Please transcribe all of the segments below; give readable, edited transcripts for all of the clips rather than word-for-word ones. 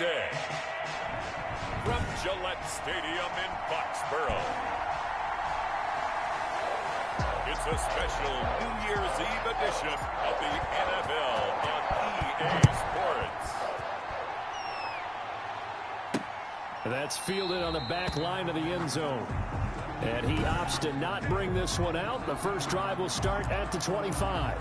Tuesday, from Gillette Stadium in Foxborough, it's a special New Year's Eve edition of the NFL on EA Sports. That's fielded on the back line of the end zone. And he opts to not bring this one out. The first drive will start at the 25.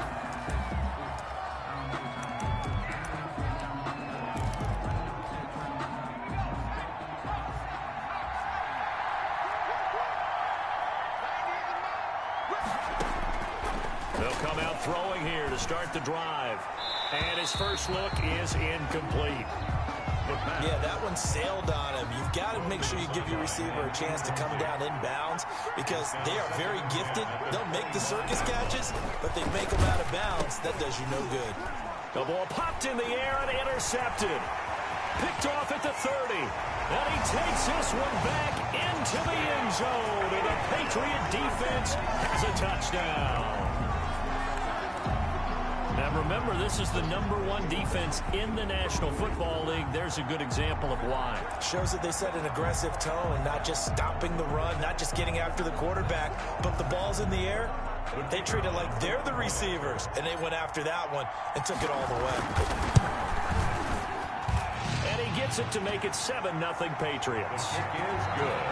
They'll come out throwing here to start the drive. And his first look is incomplete. Yeah, that one sailed on him. You've got to make sure you give your receiver a chance to come down inbounds because they are very gifted. They'll make the circus catches, but they make them out of bounds. That does you no good. The ball popped in the air and intercepted. Picked off at the 30. And he takes this one back into the end zone. And the Patriot defense has a touchdown. Now remember, this is the #1 defense in the National Football League. There's a good example of why. Shows that they set an aggressive tone, not just stopping the run, not just getting after the quarterback, but the ball's in the air. They treat it like they're the receivers, and they went after that one and took it all the way. And he gets it to make it 7-0 Patriots. It is good.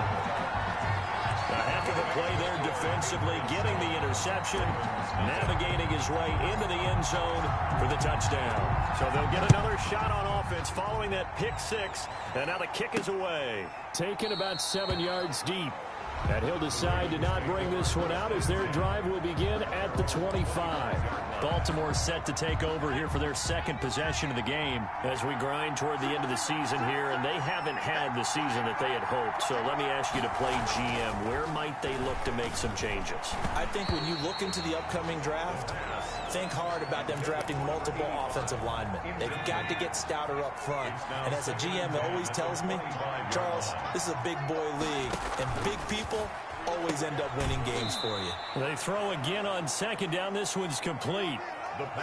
A heck of a play there defensively, getting the interception, navigating his way into the end zone for the touchdown. So they'll get another shot on offense following that pick six, and now the kick is away. Taken about 7 yards deep. And he'll decide to not bring this one out as their drive will begin at the 25. Baltimore set to take over here for their second possession of the game as we grind toward the end of the season here, and they haven't had the season that they had hoped. So let me ask you to play GM. Where might they look to make some changes? I think when you look into the upcoming draft, think hard about them drafting multiple offensive linemen. They've got to get stouter up front. And as a GM always tells me, Charles, this is a big boy league, and big people always end up winning games for you. They throw again on second down. This one's complete.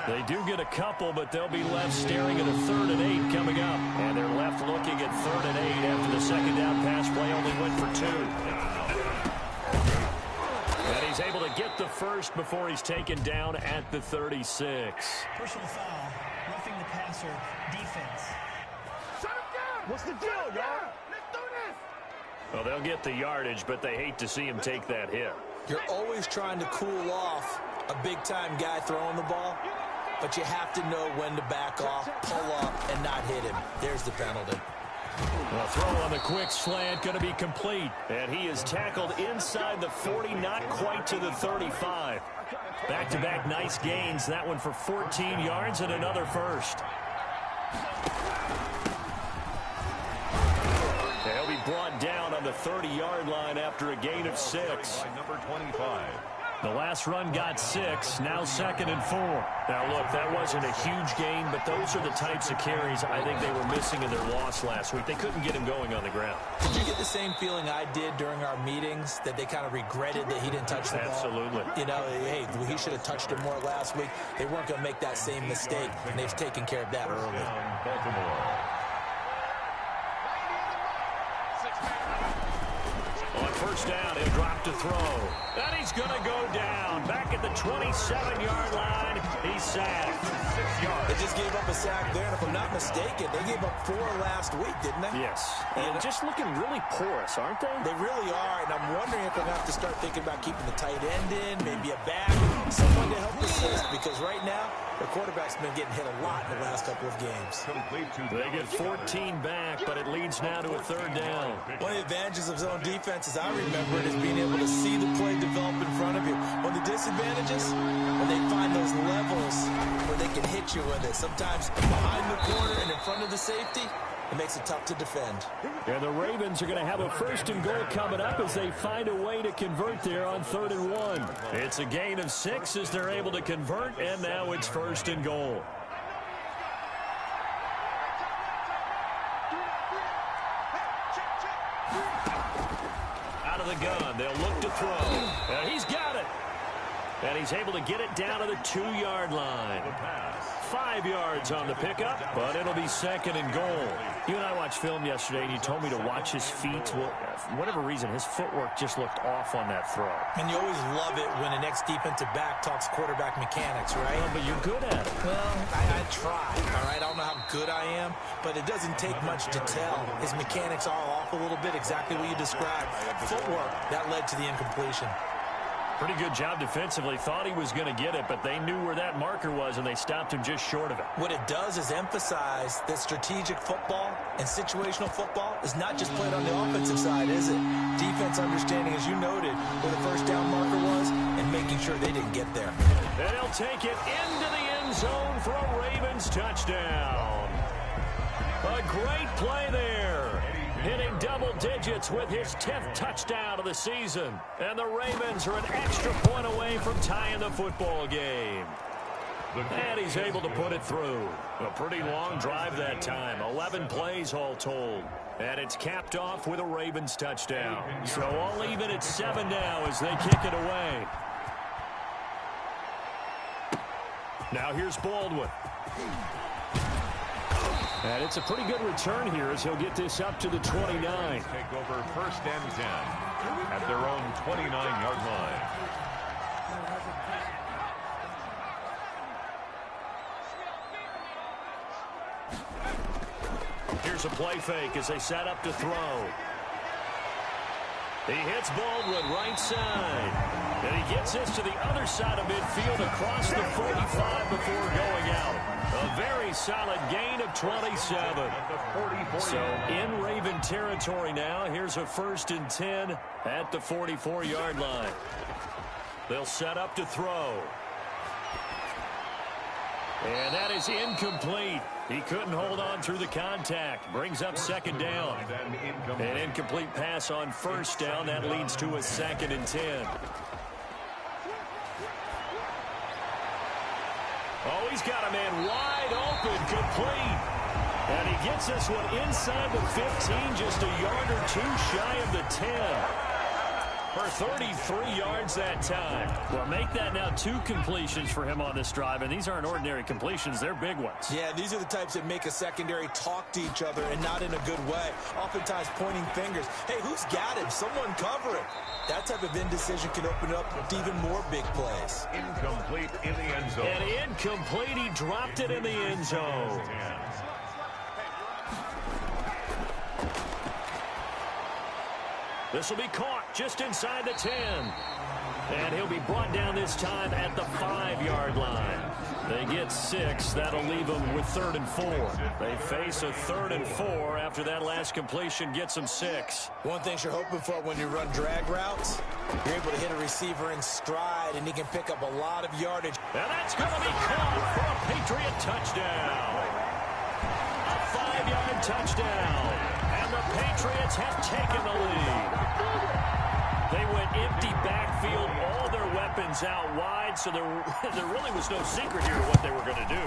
They do get a couple, but they'll be left staring at a 3rd and 8 coming up. And they're left looking at 3rd and 8 after the second down pass play only went for 2. And he's able to get the first before he's taken down at the 36. Personal foul, roughing the passer, defense. Shut him down! What's the deal, y'all? Let's do this! Well, they'll get the yardage, but they hate to see him take that hit. You're always trying to cool off a big-time guy throwing the ball, but you have to know when to back off, pull up, and not hit him. There's the penalty. A throw on the quick slant going to be complete. And he is tackled inside the 40, not quite to the 35. Back-to-back nice gains. That one for 14 yards and another first. He'll be brought down on the 30-yard line after a gain of 6. Number 25. The last run got 6, now 2nd and 4. Now, look, that wasn't a huge gain, but those are the types of carries I think they were missing in their loss last week. They couldn't get him going on the ground. Did you get the same feeling I did during our meetings, that they kind of regretted that he didn't touch the ball? Absolutely. You know, hey, he should have touched it more last week. They weren't going to make that same mistake, and they've taken care of that early. Baltimore. On first down, he'll drop to throw. And he's going to go down. Back at the 27-yard line, he's sacked. 6 yards. They just gave up a sack there, and if I'm not mistaken, they gave up 4 last week, didn't they? Yes. And just looking really porous, aren't they? They really are, and I'm wondering if they're going to have to start thinking about keeping the tight end in, maybe a back, someone to help assist, because right now, their quarterback's been getting hit a lot in the last couple of games. They get 14 back, but it leads now to a 3rd down. One of the advantages of zone defense, as I remember it, is being able to see the play develop in front of you. One of the disadvantages, when they find those levels where they can hit you with it, sometimes behind the corner and in front of the safety, it makes it tough to defend. And the Ravens are going to have a 1st and goal coming up as they find a way to convert there on 3rd and 1. It's a gain of 6 as they're able to convert, and now it's 1st and goal. Out of the gun, they'll look to throw. And he's got it. And he's able to get it down to the 2-yard line. 5 yards on the pickup, but it'll be second and goal. You and I watched film yesterday, and you told me to watch his feet. Well, for whatever reason, his footwork just looked off on that throw. And you always love it when an ex-defensive back talks quarterback mechanics, right? Well, but you're good at it. Well, I try, all right? I don't know how good I am, but it doesn't take much to tell. His mechanics are off a little bit, exactly what you described. Footwork, that led to the incompletion. Pretty good job defensively. Thought he was going to get it, but they knew where that marker was, and they stopped him just short of it. What it does is emphasize that strategic football and situational football is not just played on the offensive side, is it? Defense understanding, as you noted, where the first down marker was and making sure they didn't get there. And he'll take it into the end zone for a Ravens touchdown. A great play there. Hitting double digits with his 10th touchdown of the season. And the Ravens are an extra point away from tying the football game. And he's able to put it through. A pretty long drive that time. 11 plays all told. And it's capped off with a Ravens touchdown. So all even at 7 now as they kick it away. Now here's Baldwin. And it's a pretty good return here as he'll get this up to the 29. Take over first and 10 at their own 29-yard line. Here's a play fake as they set up to throw. He hits Baldwin right side. And he gets this to the other side of midfield across the 45 before going out. A very solid gain of 27. So in Raven territory now. Here's a 1st and 10 at the 44-yard line. They'll set up to throw. And that is incomplete. He couldn't hold on through the contact. Brings up 2nd down. An incomplete pass on 1st down. That leads to a 2nd and 10. Oh, he's got a man wide open, complete. And he gets this one inside the 15, just a yard or 2 shy of the 10. For 33 yards that time. Well, make that now 2 completions for him on this drive, and these aren't ordinary completions. They're big ones. Yeah, these are the types that make a secondary talk to each other and not in a good way. Oftentimes pointing fingers. Hey, who's got him? Someone cover it. That type of indecision can open up to even more big plays. Incomplete in the end zone. And incomplete. He dropped it in the end zone. This will be caught just inside the 10. And he'll be brought down this time at the 5-yard line. They get 6. That'll leave them with 3rd and 4. They face a 3rd and 4 after that last completion gets them 6. One thing you're hoping for when you run drag routes, you're able to hit a receiver in stride, and he can pick up a lot of yardage. And that's going to be caught for a Patriot touchdown. A 5-yard touchdown. And the Patriots have taken the lead. They went empty backfield, all their weapons out wide, so there really was no secret here to what they were going to do.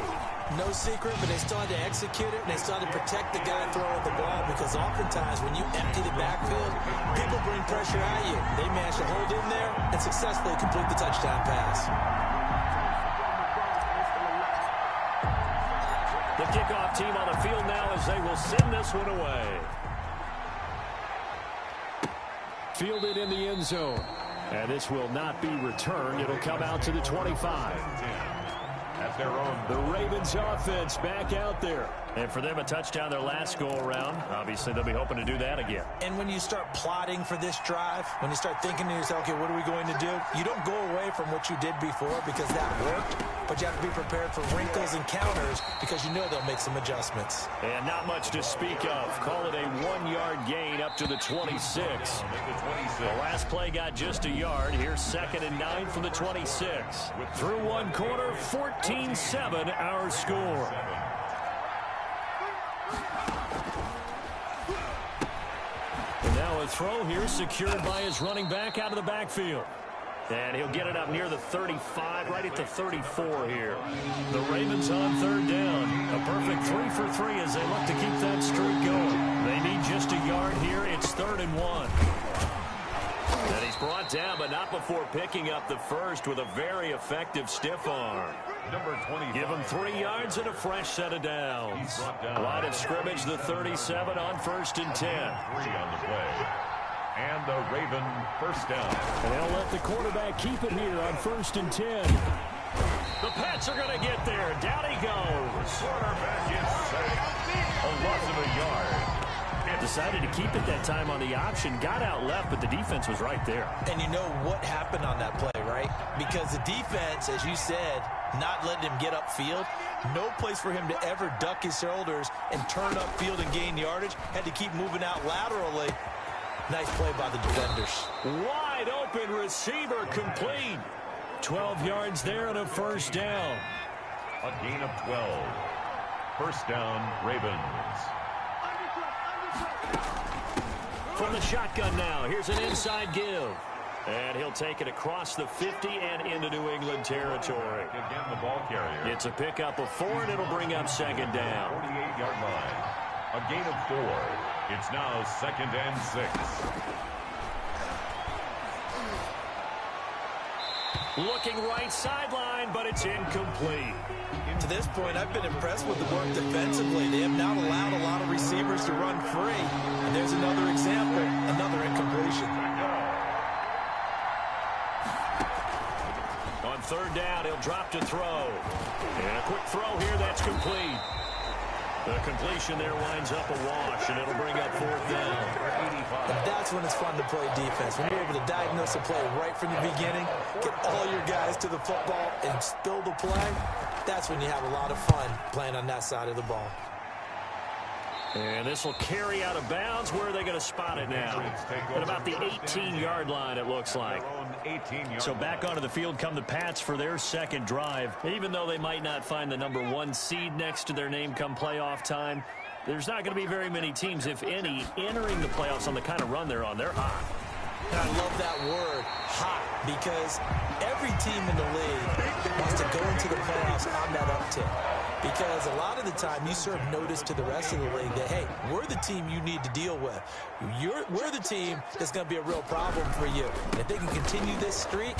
No secret, but they still had to execute it, and they still had to protect the guy throwing the ball, because oftentimes when you empty the backfield, people bring pressure at you. They managed to hold in there and successfully complete the touchdown pass. The kickoff team on the field now as they will send this one away. Fielded in the end zone. And this will not be returned. It'll come out to the 25. At their own. The Ravens offense back out there. And for them, a touchdown their last go-around. Obviously, they'll be hoping to do that again. And when you start plotting for this drive, when you start thinking to yourself, okay, what are we going to do? You don't go away from what you did before because that worked, but you have to be prepared for wrinkles and counters because you know they'll make some adjustments. And not much to speak of. Call it a 1-yard gain up to the 26. The last play got just a yard. Here's 2nd and 9 from the 26. Through one quarter, 14-7 our score. And now a throw here secured by his running back out of the backfield. And he'll get it up near the 35, right at the 34 here. The Ravens on 3rd down. A perfect 3 for 3 as they look to keep that streak going. They need just a yard here. It's 3rd and 1. And he's brought down, but not before picking up the first with a very effective stiff arm. Number 20. Give him 3 yards and a fresh set of downs. Line of scrimmage, the 37 on 1st and 10. 3 on the play. And the Raven first down. And they'll let the quarterback keep it here on 1st and 10. The Pats are going to get there. Down he goes. Quarterback is sacked. A loss of a yard. Decided to keep it that time on the option. Got out left, but the defense was right there. And you know what happened on that play, right? Because the defense, as you said, not letting him get upfield. No place for him to ever duck his shoulders and turn upfield and gain yardage. Had to keep moving out laterally. Nice play by the defenders. Wide open receiver complete. 12 yards there and a first down. A gain of 12. First down, Ravens. From the shotgun now, here's an inside give. And he'll take it across the 50 and into New England territory. Again, the ball carrier. It's a pickup of 4, and it'll bring up second down. 48-yard line. A gain of 4. It's now 2nd and 6. Looking right sideline, but it's incomplete. To this point, I've been impressed with the work defensively. They have not allowed a lot of receivers to run free. And there's another example, another incompletion. On 3rd down, he'll drop to throw. And a quick throw here, that's complete. The completion there winds up a wash, and it'll bring up 4th down. And that's when it's fun to play defense. When you're able to diagnose a play right from the beginning, get all your guys to the football, and spill the play, that's when you have a lot of fun playing on that side of the ball. And this will carry out of bounds. Where are they going to spot it now? At about the 18-yard line, it looks like. So back onto the field come the Pats for their second drive. Even though they might not find the number 1 seed next to their name come playoff time, there's not going to be very many teams, if any, entering the playoffs on the kind of run they're on. They're hot. And I love that word, hot, because every team in the league wants to go into the playoffs on that uptick. Because a lot of the time you serve notice to the rest of the league that, hey, we're the team you need to deal with. We're the team that's going to be a real problem for you. And if they can continue this streak,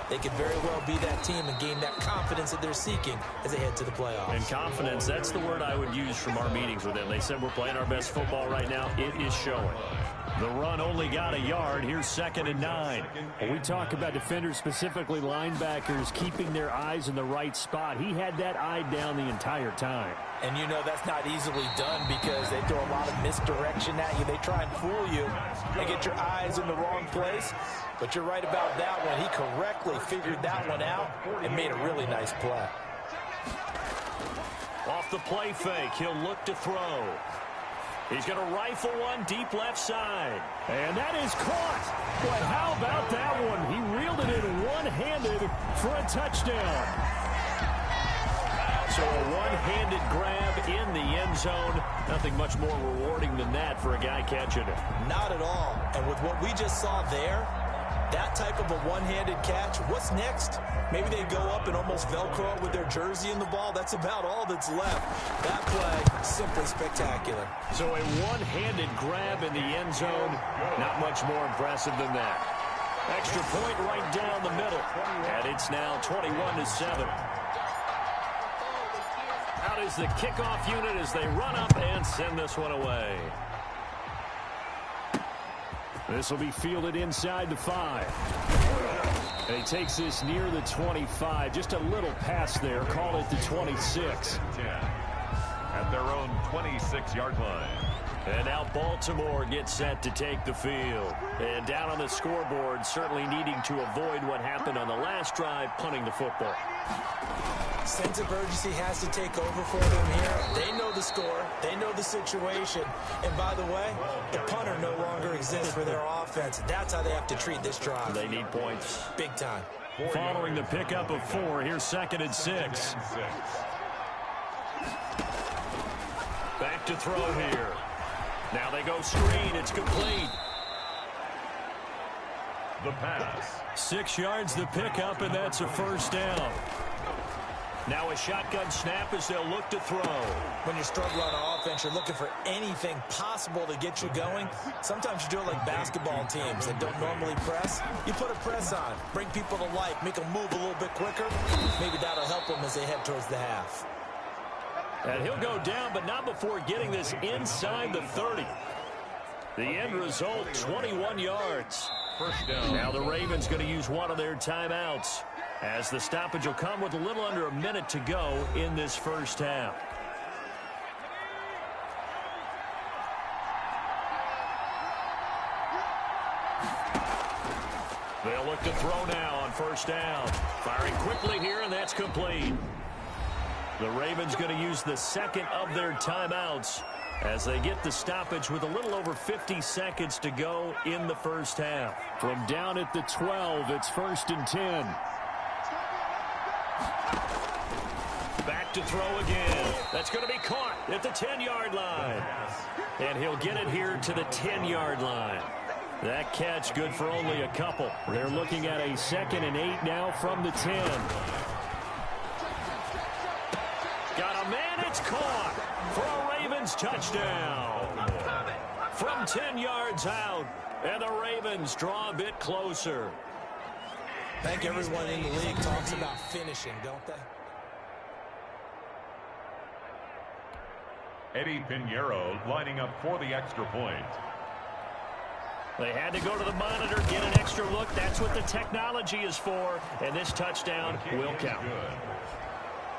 they could very well be that team and gain that confidence that they're seeking as they head to the playoffs. And confidence, that's the word I would use from our meetings with them. They said we're playing our best football right now. It is showing. The run only got a yard. Here's 2nd and 9. When we talk about defenders, specifically linebackers, keeping their eyes in the right spot, he had that eye down the entire time. And you know that's not easily done because they throw a lot of misdirection at you. They try and fool you and get your eyes in the wrong place. But you're right about that one. He correctly figured that one out and made a really nice play. Off the play fake, he'll look to throw. He's going to rifle one deep left side. And that is caught. But how about that one? He reeled it in one-handed for a touchdown. So a one-handed grab in the end zone. Nothing much more rewarding than that for a guy catching it. Not at all. And with what we just saw there, that type of a one-handed catch, what's next? Maybe they go up and almost Velcro with their jersey in the ball. That's about all that's left. That play, simply spectacular. So a one-handed grab in the end zone. Not much more impressive than that. Extra point right down the middle. And it's now 21-7. Out is the kickoff unit as they run up and send this one away. This will be fielded inside the 5. And he takes this near the 25. Just a little pass there. Call it the 26. At their own 26-yard line. And now Baltimore gets set to take the field. And down on the scoreboard, certainly needing to avoid what happened on the last drive, punting the football. Sense of urgency has to take over for them here. They know the score. They know the situation. And by the way, the punter no longer exists for their offense. That's how they have to treat this drive. They need points. Big time. Following the pickup of 4, here's 2nd and 6. Back to throw here. Now they go screen. It's complete. The pass. 6 yards the pickup, and that's a first down. Now a shotgun snap as they'll look to throw. When you're struggling on offense, you're looking for anything possible to get you going. Sometimes you do it like basketball teams that don't normally press. You put a press on, bring people to life, make them move a little bit quicker. Maybe that'll help them as they head towards the half. And he'll go down, but not before getting this inside the 30. The end result, 21 yards. First down. Now the Ravens going to use one of their timeouts, as the stoppage will come with a little under a minute to go in this first half. They'll look to throw now on first down. Firing quickly here, and that's complete. The Ravens going to use the second of their timeouts as they get the stoppage with a little over 50 seconds to go in the first half. From down at the 12, it's 1st and 10. Back to throw again. That's going to be caught at the 10-yard line. And he'll get it here to the 10-yard line. That catch good for only a couple. They're looking at a 2nd and 8 now from the 10. Got a man, it's caught for a Ravens touchdown. From 10 yards out, and the Ravens draw a bit closer. I think everyone in the league talks about finishing, don't they? Eddie Pinheiro lining up for the extra point. They had to go to the monitor, get an extra look. That's what the technology is for, and this touchdown will count.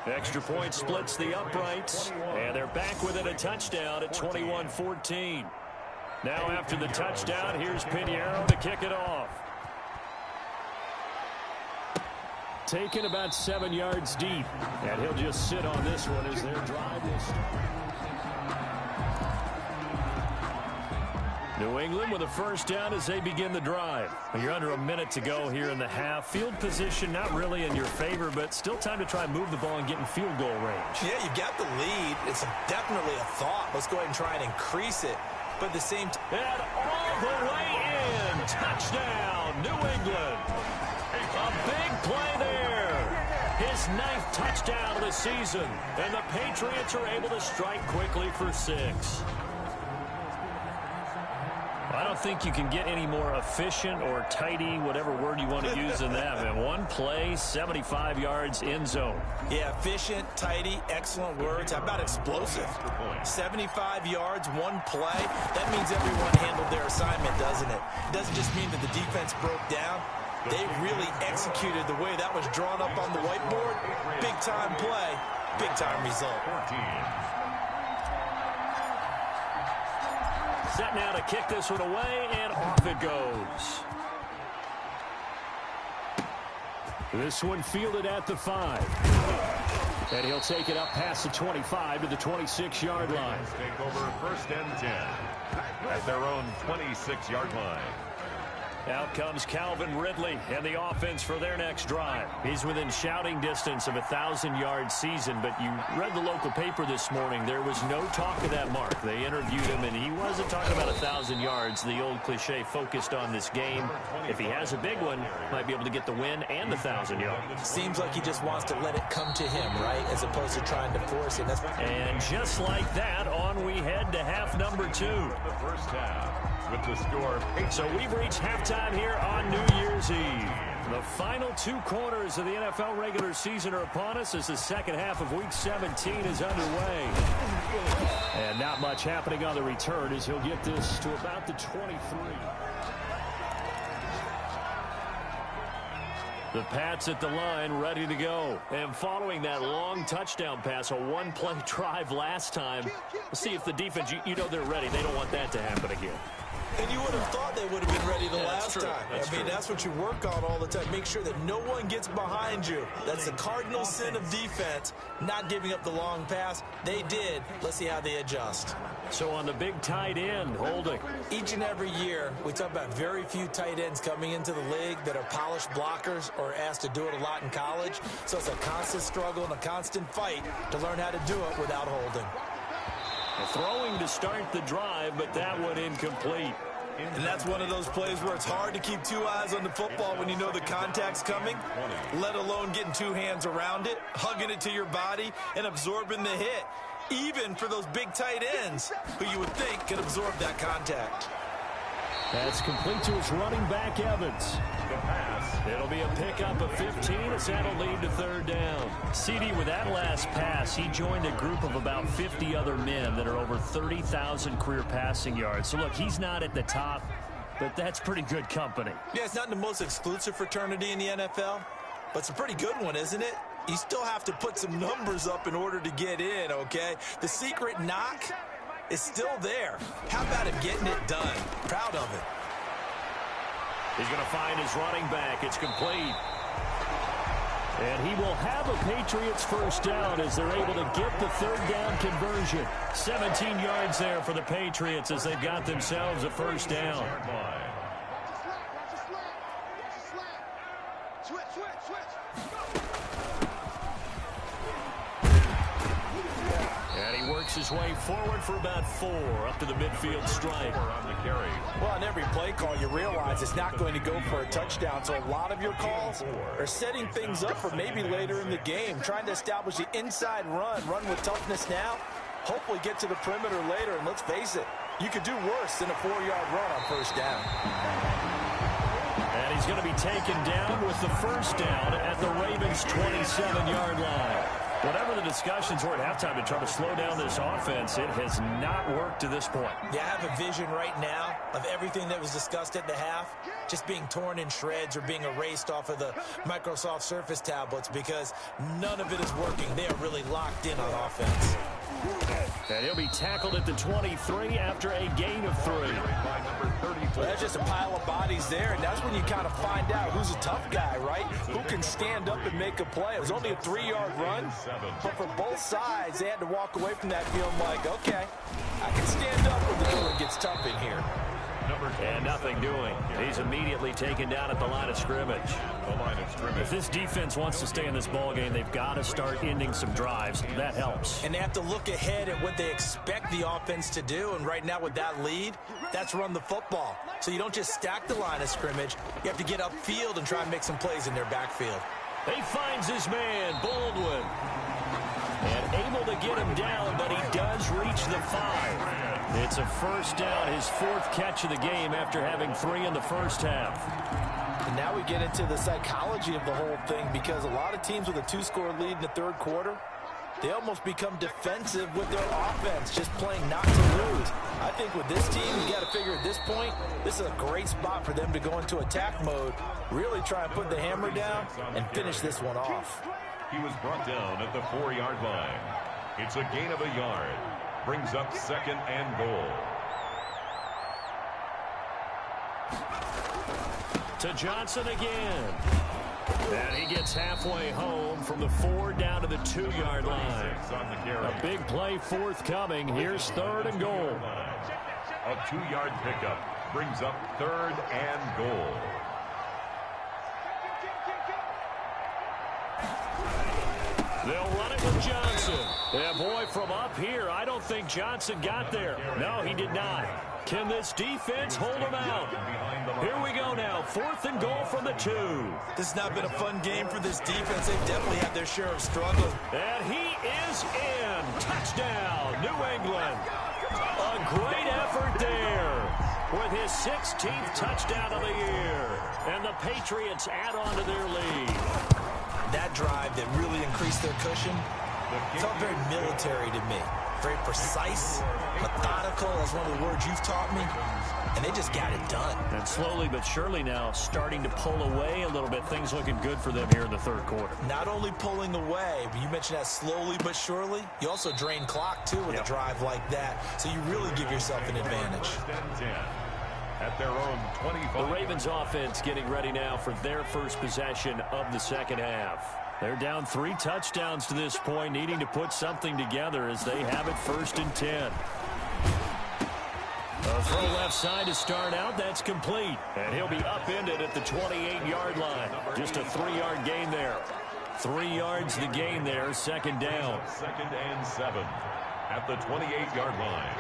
Extra point splits the uprights, and they're back within a touchdown at 21-14. Now after the touchdown, here's Pinheiro to kick it off. Taken about 7 yards deep, and he'll just sit on this one as their drive will start. New England with a first down as they begin the drive. You're under a minute to go here in the half. Field position not really in your favor, but still time to try and move the ball and get in field goal range. Yeah, you've got the lead. It's definitely a thought. Let's go ahead and try and increase it. But at the same time... And all the way in. Touchdown, New England. A big play there. His 9th touchdown of the season. And the Patriots are able to strike quickly for 6. I don't think you can get any more efficient or tidy, whatever word you want to use in that. Man, one play, 75 yards, end zone. Yeah, efficient, tidy, excellent words. How about explosive? 75 yards, one play. That means everyone handled their assignment, doesn't it? It doesn't just mean that the defense broke down. They really executed the way that was drawn up on the whiteboard. Big-time play, big-time result. Set now to kick this one away, and off it goes. This one fielded at the 5. And he'll take it up past the 25 to the 26-yard line. Take over 1st and 10 at their own 26-yard line. Out comes Calvin Ridley and the offense for their next drive. He's within shouting distance of a 1,000-yard season, but you read the local paper this morning. There was no talk of that mark. They interviewed him, and he wasn't talking about 1,000 yards. The old cliche focused on this game. If he has a big one, might be able to get the win and the 1,000 yards. Seems like he just wants to let it come to him, right, as opposed to trying to force it. And just like that, on we head to half number 2. The first half with the score. So we've reached halftime here on New Year's Eve. The final 2 quarters of the NFL regular season are upon us as the second half of Week 17 is underway. And not much happening on the return as he'll get this to about the 23. The Pats at the line, ready to go. And following that long touchdown pass, a one-play drive last time, we'll see if the defense, you know they're ready. They don't want that to happen again. And you would have thought they would have been ready the last time. I mean, that's what you work on all the time. Make sure that no one gets behind you. That's the cardinal sin of defense, not giving up the long pass. They did. Let's see how they adjust. So on the big tight end, holding. Each and every year, we talk about very few tight ends coming into the league that are polished blockers or asked to do it a lot in college. So it's a constant struggle and a constant fight to learn how to do it without holding. Throwing to start the drive, but that one incomplete. And that's one of those plays where it's hard to keep two eyes on the football when you know the contact's coming, let alone getting two hands around it, hugging it to your body, and absorbing the hit, even for those big tight ends who you would think could absorb that contact. That's complete to his running back, Evans. The pass. It'll be a pickup of 15 as that'll lead to third down. CD, with that last pass, he joined a group of about 50 other men that are over 30,000 career passing yards. So, look, he's not at the top, but that's pretty good company. Yeah, it's not the most exclusive fraternity in the NFL, but it's a pretty good one, isn't it? You still have to put some numbers up in order to get in, okay? The secret knock is still there. How about him getting it done? Proud of it. He's going to find his running back. It's complete. And he will have a Patriots first down as they're able to get the third down conversion. 17 yards there for the Patriots as they've got themselves a first down. And he works his way forward for about 4 up to the midfield stripe. On the carry. Well, on every play call, you realize it's not going to go for a touchdown. So a lot of your calls are setting things up for maybe later in the game, trying to establish the inside run with toughness now, hopefully get to the perimeter later. And let's face it, you could do worse than a 4-yard run on first down. And he's going to be taken down with the first down at the Ravens' 27-yard line. Whatever the discussions were at halftime to try to slow down this offense, it has not worked to this point. Yeah, I have a vision right now of everything that was discussed at the half just being torn in shreds or being erased off of the Microsoft Surface tablets because none of it is working. They are really locked in on offense. And he'll be tackled at the 23 after a gain of 3. Well, that's just a pile of bodies there, and that's when you kind of find out who's a tough guy, right? Who can stand up and make a play. It was only a 3-yard run, but for both sides, they had to walk away from that feeling like, okay, I can stand up when the going gets tough in here. And nothing doing. He's immediately taken down at the line of scrimmage. If this defense wants to stay in this ballgame, they've got to start ending some drives. That helps. And they have to look ahead at what they expect the offense to do. And right now with that lead, that's run the football. So you don't just stack the line of scrimmage. You have to get upfield and try and make some plays in their backfield. He finds his man, Baldwin. And able to get him down, but he does reach the 5. It's a first down, his 4th catch of the game after having 3 in the first half. And now we get into the psychology of the whole thing because a lot of teams with a 2-score lead in the third quarter, they almost become defensive with their offense, just playing not to lose. I think with this team, you got to figure at this point, this is a great spot for them to go into attack mode, really try and put the hammer down and finish this one off. He was brought down at the 4-yard line. It's a gain of a yard. Brings up 2nd and goal. To Johnson again. And he gets halfway home from the 4 down to the 2-yard line. A big play forthcoming. Here's 3rd and goal. A 2-yard pickup brings up 3rd and goal. They'll run it with Johnson. Yeah, boy, from up here, I don't think Johnson got there. No, he did not. Can this defense hold him out? Here we go now. 4th and goal from the 2. This has not been a fun game for this defense. They've definitely had their share of struggles. And he is in. Touchdown, New England. A great effort there with his 16th touchdown of the year. And the Patriots add on to their lead. That drive that really increased their cushion felt very military to me. Very precise, methodical. That's one of the words you've taught me. And they just got it done. And slowly but surely now starting to pull away a little bit. Things looking good for them here in the third quarter. Not only pulling away, but you mentioned that slowly but surely. You also drain clock, too, with a drive like that. So you really give yourself an advantage. At their own 25. The Ravens offense getting ready now for their first possession of the second half. They're down 3 touchdowns to this point, needing to put something together as they have it 1st and 10. A throw left side to start out. That's complete. And he'll be upended at the 28-yard line. Just a 3-yard gain there. 3 yards the gain there. 2nd down. 2nd and 7 at the 28-yard line.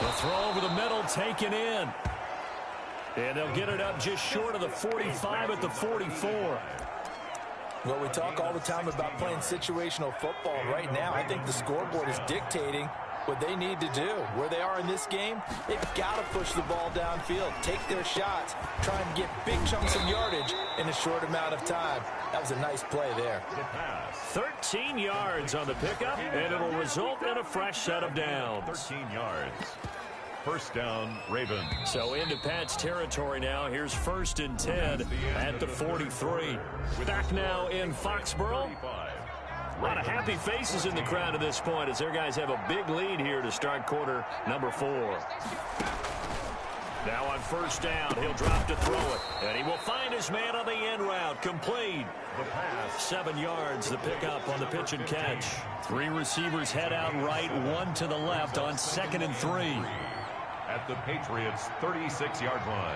The throw over the middle taken in. And they'll get it up just short of the 45 at the 44. Well, we talk all the time about playing situational football. Right now, I think the scoreboard is dictating what they need to do. Where they are in this game, they've got to push the ball downfield, take their shots, try and get big chunks of yardage in a short amount of time. That was a nice play there. 13 yards on the pickup, and it'll result in a fresh set of downs. 13 yards. First down, Ravens. So into Pat's territory now. Here's 1st and 10 at the 43. Back now in Foxborough. A lot of happy faces in the crowd at this point as their guys have a big lead here to start quarter number 4. Now on 1st down, he'll drop to throw it. And he will find his man on the end route. Complete. The pass. 7 yards, the pickup on the pitch and catch. 3 receivers head out right, 1 to the left on 2nd and 3. At the Patriots' 36-yard line.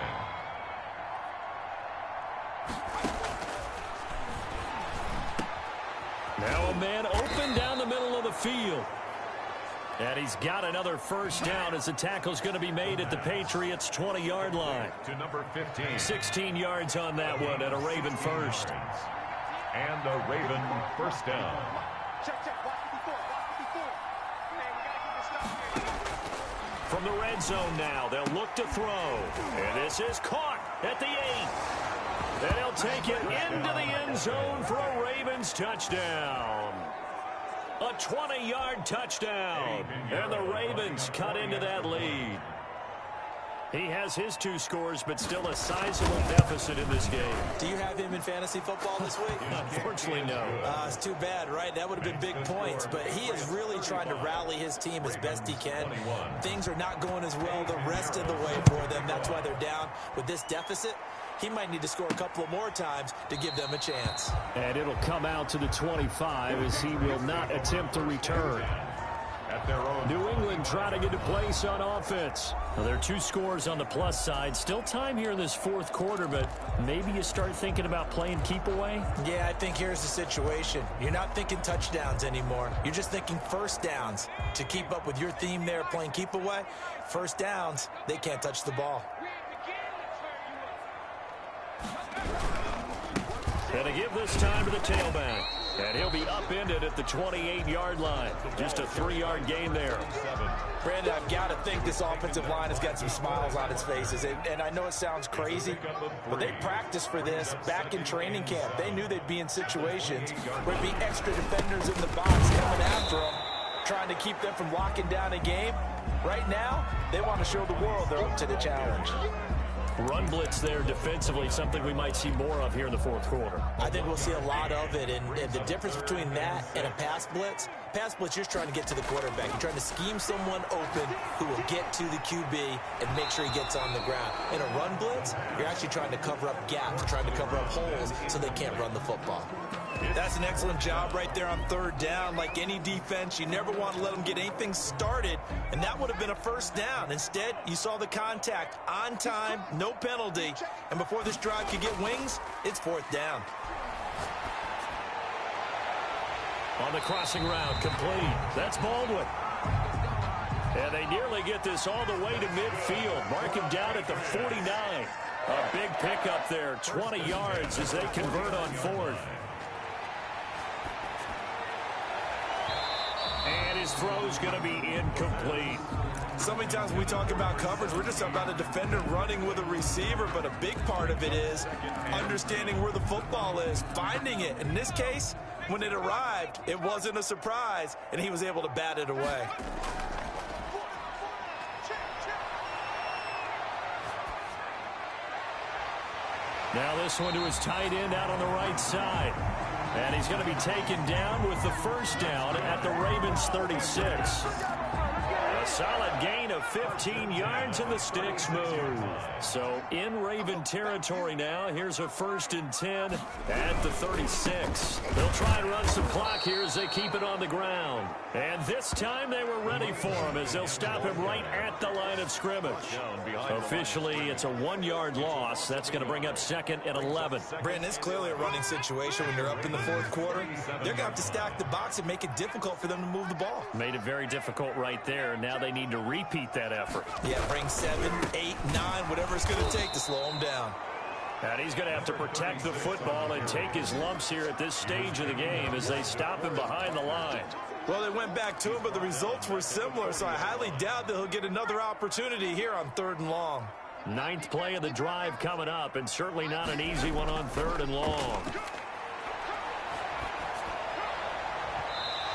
Now a man open down the middle of the field. And he's got another 1st down as the tackle's going to be made at the Patriots' 20-yard line. To number 15. 16 yards on that one at a Raven first. And a Raven first down. From the red zone now, they'll look to throw. And this is caught at the 8. And he'll take it into the end zone for a Ravens touchdown. A 20-yard touchdown. And the Ravens cut into that lead. He has his 2 scores, but still a sizable deficit in this game. Do you have him in fantasy football this week? Unfortunately, no. It's too bad, right? That would have been big points, but he is really trying to rally his team as best he can. Things are not going as well the rest of the way for them. That's why they're down with this deficit. He might need to score a couple of more times to give them a chance. And it'll come out to the 25 as he will not attempt to return. At their own. New England trying to get a place on offense. Well, there are 2 scores on the plus side. Still time here in this 4th quarter, but maybe you start thinking about playing keep away. Yeah, I think here's the situation. You're not thinking touchdowns anymore. You're just thinking 1st downs. To keep up with your theme there, playing keep away, 1st downs, they can't touch the ball. And to give this time to the tailback. And he'll be upended at the 28-yard line. Just a 3-yard gain there. Brandon, I've got to think this offensive line has got some smiles on its faces. And I know it sounds crazy, but they practiced for this back in training camp. They knew they'd be in situations where there'd be extra defenders in the box coming after them, trying to keep them from locking down a game. Right now, they want to show the world they're up to the challenge. Run blitz there defensively, something we might see more of here in the 4th quarter. I think we'll see a lot of it, and the difference between that and a pass blitz, you're just trying to get to the quarterback. You're trying to scheme someone open who will get to the QB and make sure he gets on the ground. In a run blitz, you're actually trying to cover up gaps, trying to cover up holes so they can't run the football. That's an excellent job right there on 3rd down. Like any defense, you never want to let them get anything started, and that would have been a 1st down. Instead, you saw the contact on time, no penalty, and before this drive could get wings, it's 4th down. On the crossing route, complete. That's Baldwin. And they nearly get this all the way to midfield. Mark him down at the 49. A big pickup there, 20 yards as they convert on 4th. And his throw's going to be incomplete. So many times when we talk about coverage, we're just talking about a defender running with a receiver, but a big part of it is understanding where the football is, finding it. In this case, when it arrived, it wasn't a surprise, and he was able to bat it away. Now this one to his tight end out on the right side. And he's going to be taken down with the 1st down at the Ravens 36. A solid gain of 15 yards and the sticks move. So in Raven territory now. Here's a 1st and 10 at the 36. They'll try and run some clock here as they keep it on the ground. And this time they were ready for him as they'll stop him right at the line of scrimmage. Officially, it's a 1-yard loss. That's going to bring up 2nd and 11. Brandon, it's clearly a running situation when you're up in the 4th quarter. They're going to have to stack the box and make it difficult for them to move the ball. Made it very difficult right there. Now now they need to repeat that effort. Yeah, bring 7, 8, 9, whatever it's going to take to slow him down. And he's going to have to protect the football and take his lumps here at this stage of the game as they stop him behind the line. Well, they went back to him, but the results were similar, so I highly doubt that he'll get another opportunity here on 3rd and long. 9th play of the drive coming up, and certainly not an easy one on 3rd and long.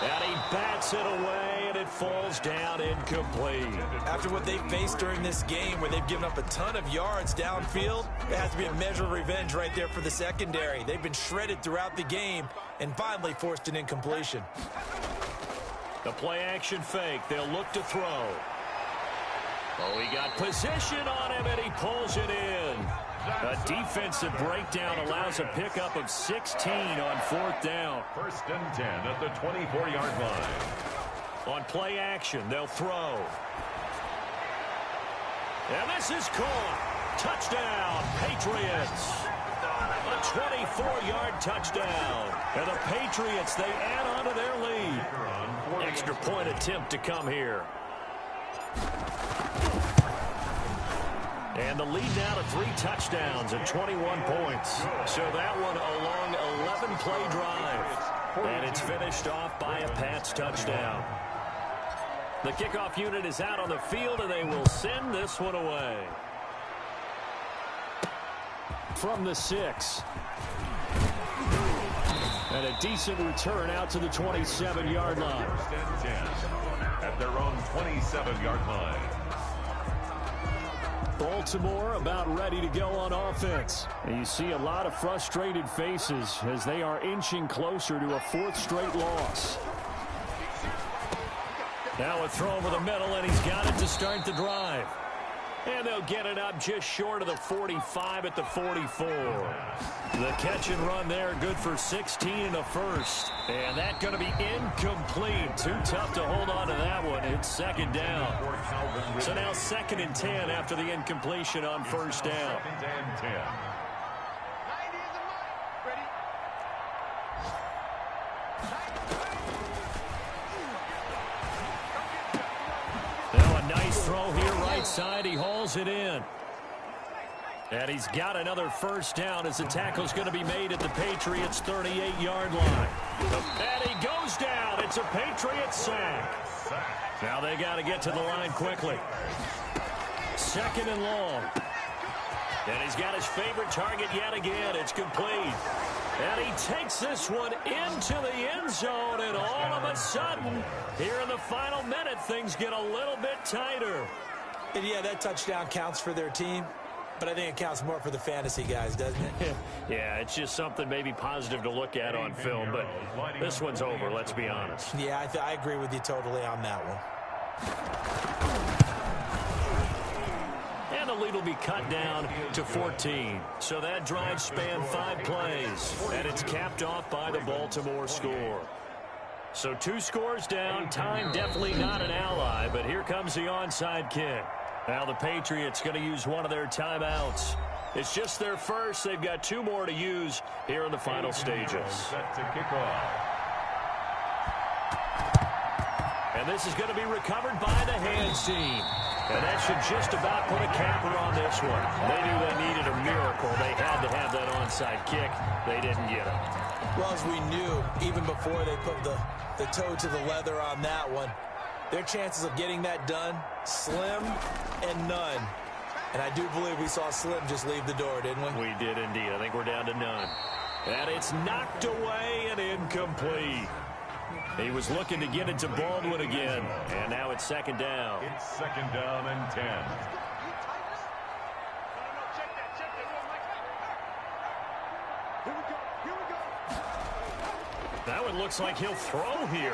And he bats it away, and it falls down incomplete. After what they've faced during this game, where they've given up a ton of yards downfield, there has to be a measure of revenge right there for the secondary. They've been shredded throughout the game and finally forced an incompletion. The play-action fake. They'll look to throw. Oh, he got position on him, and he pulls it in. A defensive breakdown allows a pickup of 16 on 4th down. 1st and 10 at the 24-yard line. On play action, they'll throw. And this is caught. Touchdown, Patriots. A 24-yard touchdown. And the Patriots, they add on to their lead. Extra point attempt to come here. And the lead now to 3 touchdowns and 21 points. So that one a long 11-play drive. And it's finished off by a Pats touchdown. The kickoff unit is out on the field, and they will send this one away. From the 6. And a decent return out to the 27-yard line. 1st and 10 at their own 27-yard line. Baltimore about ready to go on offense. And you see a lot of frustrated faces as they are inching closer to a 4th straight loss. Now a throw over the middle, and he's got it to start the drive. And they'll get it up just short of the 45 at the 44. The catch and run there, good for 16 and a first. And that's going to be incomplete. Too tough to hold on to that one. It's 2nd down. So now 2nd and 10 after the incompletion on 1st down. 2nd and 10. Now a nice throw here right side. He hauls it in. And he's got another 1st down as the tackle's going to be made at the Patriots' 38-yard line. And he goes down. It's a Patriots sack. Now they got to get to the line quickly. 2nd and long. And he's got his favorite target yet again. It's complete. And he takes this one into the end zone. And all of a sudden, here in the final minute, things get a little bit tighter. And yeah, that touchdown counts for their team. But I think it counts more for the fantasy guys, doesn't it? Yeah, it's just something maybe positive to look at on film. But this one's over, let's be honest. Yeah, I agree with you totally on that one. And the lead will be cut down to 14. So that drive spanned 5 plays. And it's capped off by the Baltimore score. So 2 scores down. Time definitely not an ally. But here comes the onside kick. Now the Patriots going to use one of their timeouts. It's just their first. They've got 2 more to use here in the final stages. Set to kick off. And this is going to be recovered by the hands team. And that should just about put a capper on this one. They knew they needed a miracle. They had to have that onside kick. They didn't get it. Well, as we knew, even before they put the toe to the leather on that one, their chances of getting that done, slim and none. And I do believe we saw Slim just leave the door, didn't we? We did indeed. I think we're down to none. And it's knocked away and incomplete. He was looking to get it to Baldwin again. And now it's 2nd down. It's 2nd down and 10. That one looks like he'll throw here.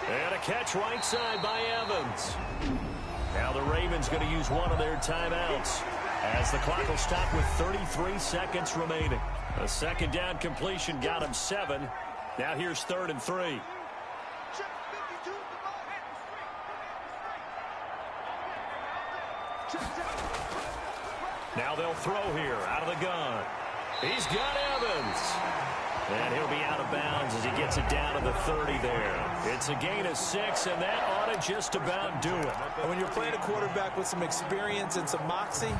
And a catch right side by Evans. Now the Ravens going to use one of their timeouts as the clock will stop with 33 seconds remaining. A 2nd down completion got him 7. Now here's 3rd and 3. Now they'll throw here out of the gun. He's got Evans. And he'll be out of bounds as he gets it down to the 30 there. It's a gain of 6, and that ought to just about do it. And when you're playing a quarterback with some experience and some moxie,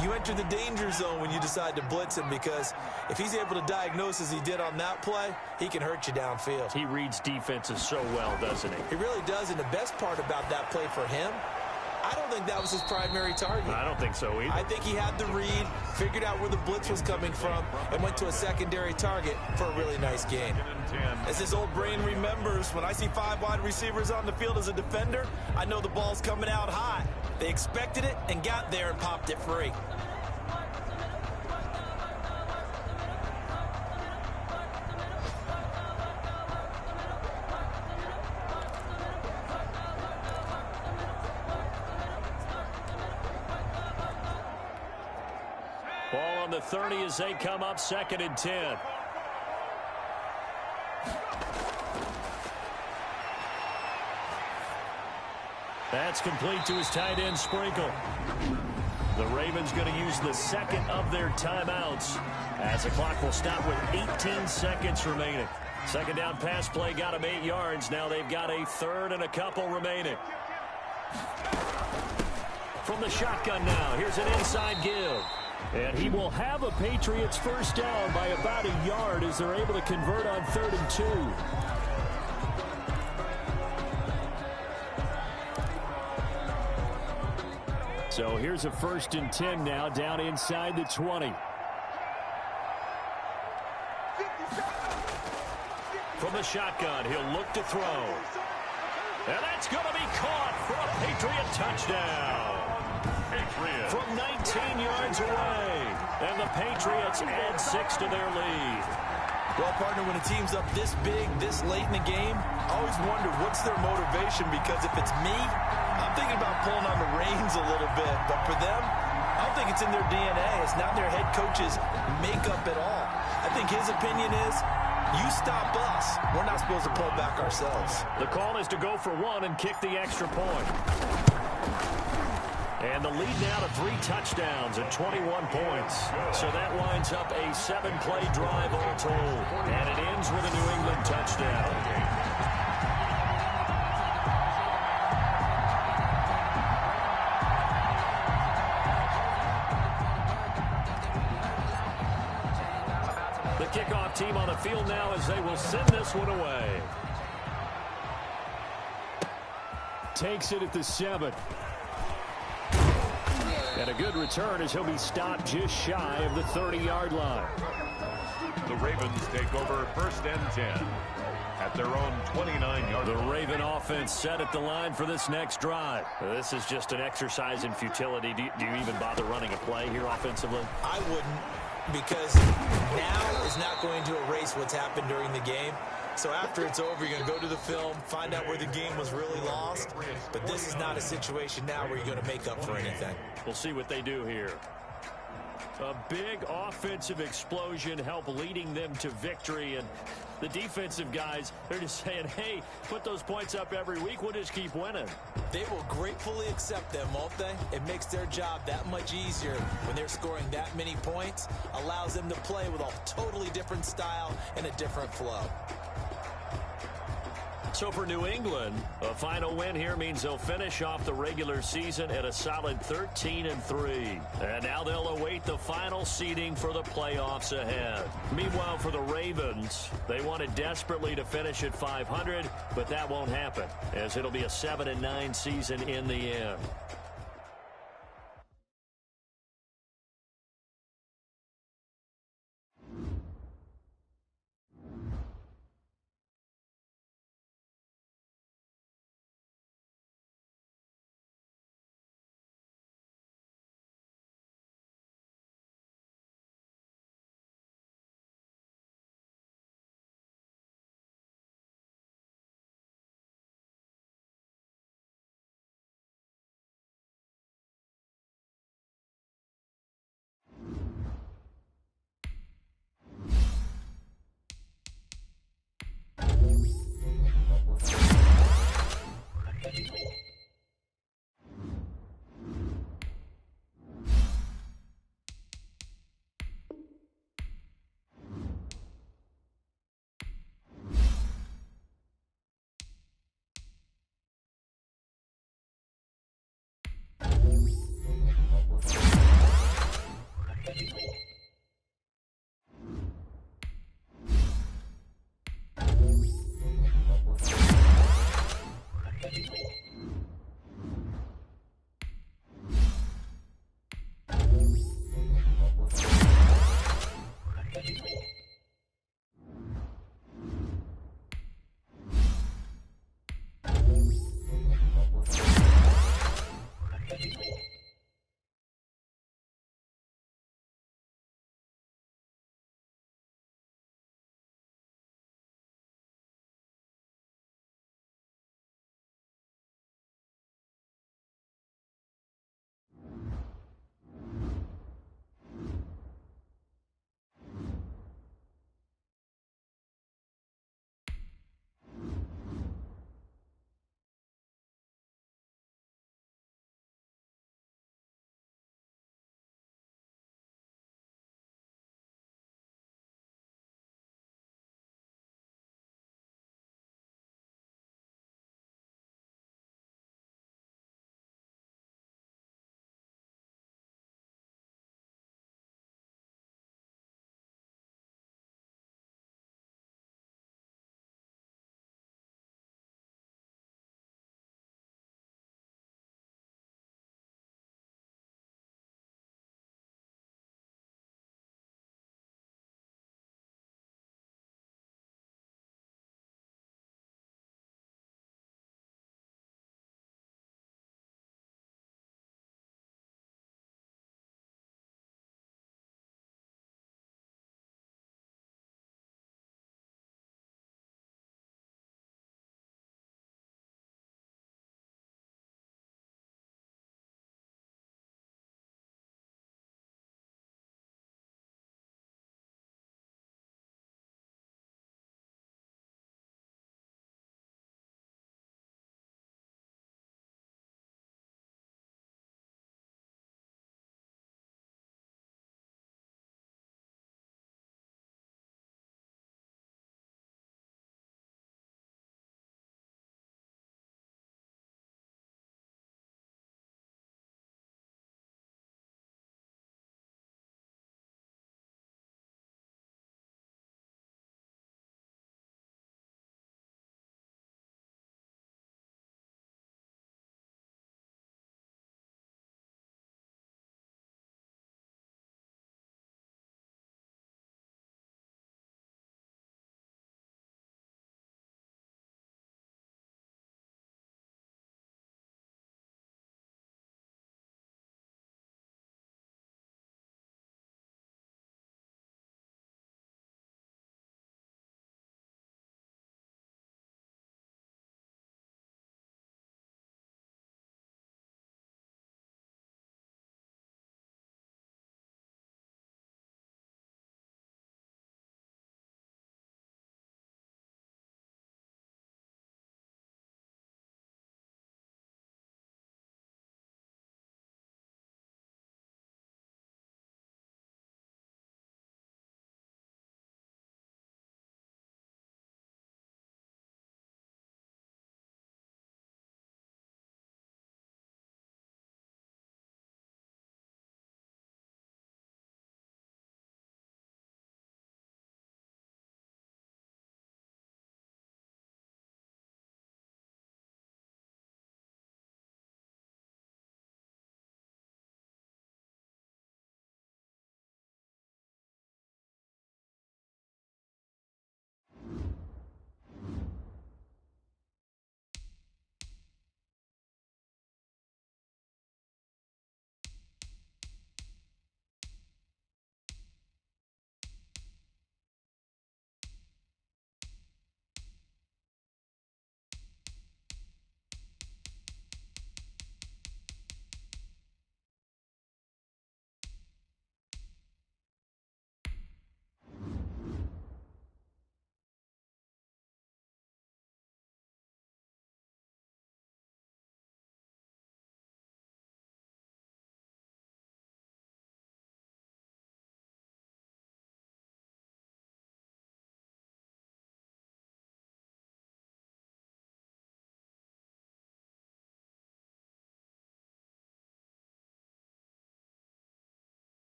you enter the danger zone when you decide to blitz him, because if he's able to diagnose as he did on that play, he can hurt you downfield. He reads defenses so well, doesn't he? He really does, and the best part about that play for him, I don't think that was his primary target. I don't think so either. I think he had the read, figured out where the blitz was coming from, and went to a secondary target for a really nice gain. As his old brain remembers, when I see 5 wide receivers on the field as a defender, I know the ball's coming out high. They expected it and got there and popped it free. Ball on the 30 as they come up 2nd and 10. That's complete to his tight end, Sprinkle. The Ravens going to use the second of their timeouts as the clock will stop with 18 seconds remaining. Second down pass play got him 8 yards. Now they've got a 3rd and a couple remaining. From the shotgun now, here's an inside give. And he will have a Patriots first down by about a yard as they're able to convert on 3rd and 2. So here's a 1st and 10 now down inside the 20. From the shotgun, he'll look to throw. And that's going to be caught for a Patriot touchdown. From 19 yards away. And the Patriots add 6 to their lead. Well, partner, when a team's up this big, this late in the game, I always wonder what's their motivation, because if it's me, I'm thinking about pulling on the reins a little bit. But for them, I don't think it's in their DNA. It's not their head coach's makeup at all. I think his opinion is, you stop us, we're not supposed to pull back ourselves. The call is to go for 1 and kick the extra point. And the lead now to 3 touchdowns and 21 points. So that winds up a 7-play drive all told. And it ends with a New England touchdown. The kickoff team on the field now as they will send this one away. Takes it at the 7. And a good return as he'll be stopped just shy of the 30-yard line. The Ravens take over 1st and 10 at their own 29-yard line. The Raven offense set at the line for this next drive. This is just an exercise in futility. Do you even bother running a play here offensively? I wouldn't, because now is not going to erase what's happened during the game. So after it's over, you're going to go to the film, find out where the game was really lost. But this is not a situation now where you're going to make up for anything. We'll see what they do here. A big offensive explosion help leading them to victory. And the defensive guys, they're just saying, hey, put those points up every week. We'll just keep winning. They will gratefully accept them, won't they? It makes their job that much easier when they're scoring that many points. Allows them to play with a totally different style and a different flow. So for New England, a final win here means they'll finish off the regular season at a solid 13-3. And now they'll await the final seeding for the playoffs ahead. Meanwhile, for the Ravens, they wanted desperately to finish at 500, but that won't happen, as it'll be a 7-9 season in the end.